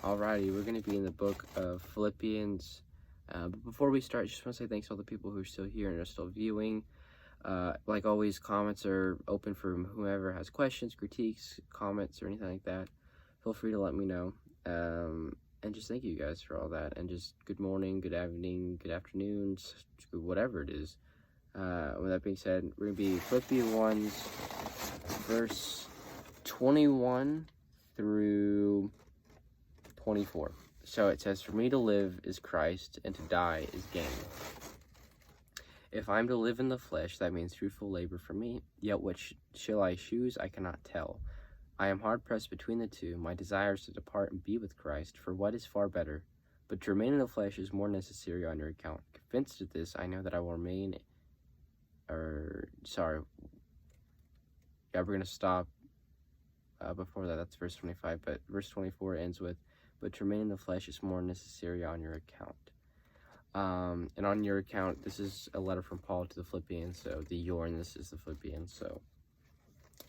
Alrighty, we're going to be in the book of Philippians. But before we start, I just want to say thanks to all the people who are still here and are still viewing. Like always, comments are open for whoever has questions, critiques, comments, or anything like that. Feel free to let me know. And just thank you guys for all that. And just good morning, good evening, good afternoon, whatever it is. With that being said, we're going to be Philippians 1, verse 21 through 24. So it says, "For me to live is Christ, and to die is gain. If I am to live in the flesh, that means fruitful labor for me. Yet what shall I choose, I cannot tell. I am hard pressed between the two. My desire is to depart and be with Christ, for what is far better? But to remain in the flesh is more necessary on your account. Convinced of this, I know that I will remain." We're going to stop before that. That's verse 25. But verse 24 ends with, "But to remain in the flesh is more necessary on your account." And on your account, this is a letter from Paul to the Philippians, so the your in this is the Philippians, so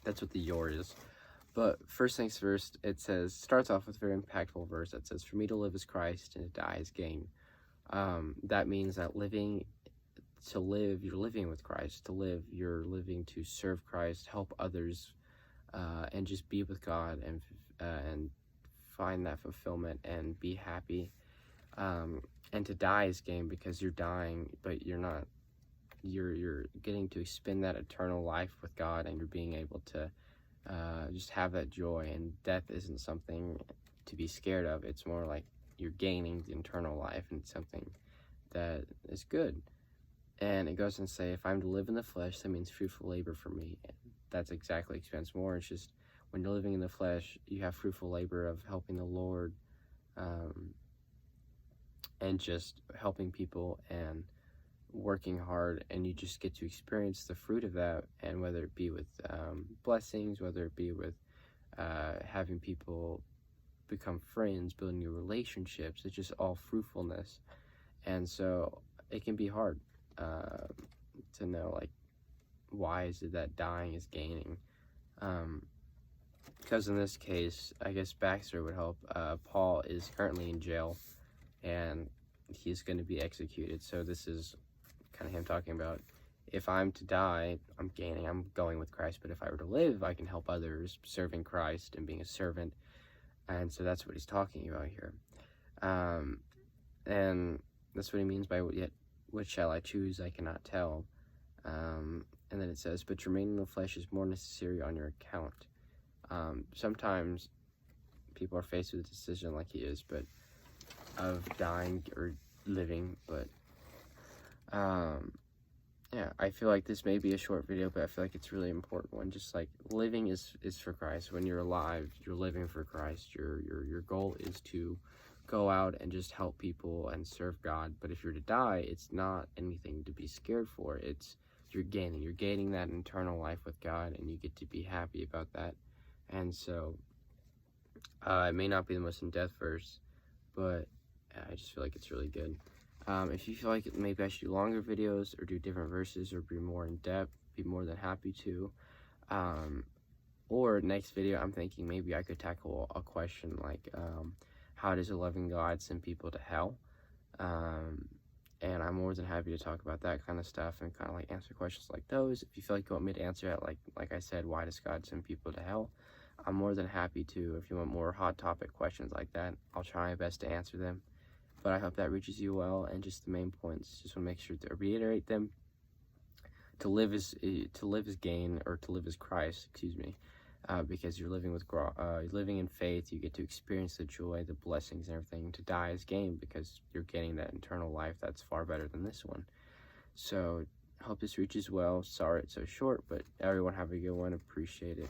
that's what the your is. But first things first, it starts off with a very impactful verse that says, "For me to live is Christ, and to die is gain." That means that you're living with Christ. To live, you're living to serve Christ, help others, and just be with God and find that fulfillment and be happy. And to die is gain, because you're dying, but you're getting to spend that eternal life with God, and you're being able to just have that joy. And death isn't something to be scared of. It's more like you're gaining the eternal life, and it's something that is good. And it goes on to say, "If I'm to live in the flesh, that means fruitful labor for me." And that's exactly expense more. It's just when you're living in the flesh, you have fruitful labor of helping the Lord, and just helping people and working hard, and you just get to experience the fruit of that. And whether it be with blessings, whether it be with having people become friends, building new relationships, it's just all fruitfulness. And so it can be hard to know, like, why is it that dying is gaining? Because in this case, I guess Baxter would help. Paul is currently in jail, and he's going to be executed. So this is kind of him talking about, if I'm to die, I'm gaining, I'm going with Christ. But if I were to live, I can help others, serving Christ and being a servant. And so that's what he's talking about here. And that's what he means by, "Yet what shall I choose, I cannot tell." And then it says, "But to remain in the flesh is more necessary on your account." Sometimes people are faced with a decision like he is, but of dying or living. But yeah, I feel like this may be a short video, but I feel like it's a really important one. Just like living is for Christ. When you're alive, you're living for Christ. Your goal is to go out and just help people and serve God. But if you're to die, it's not anything to be scared for. It's you're gaining that eternal life with God, and you get to be happy about that. And so it may not be the most in-depth verse, but I just feel like it's really good. If you feel like maybe I should do longer videos or do different verses or be more in-depth, be more than happy to. Or next video, I'm thinking maybe I could tackle a question like, how does a loving God send people to hell? And I'm more than happy to talk about that kind of stuff and kind of like answer questions like those. If you feel like you want me to answer it, like I said, why does God send people to hell? I'm more than happy to. If you want more hot topic questions like that, I'll try my best to answer them. But I hope that reaches you well. And just the main points, just want to make sure to reiterate them. To live is gain, or to live is Christ, excuse me, because you're living living in faith. You get to experience the joy, the blessings, and everything. To die is gain, because you're getting that eternal life that's far better than this one. So hope this reaches well. Sorry it's so short, but everyone have a good one. Appreciate it.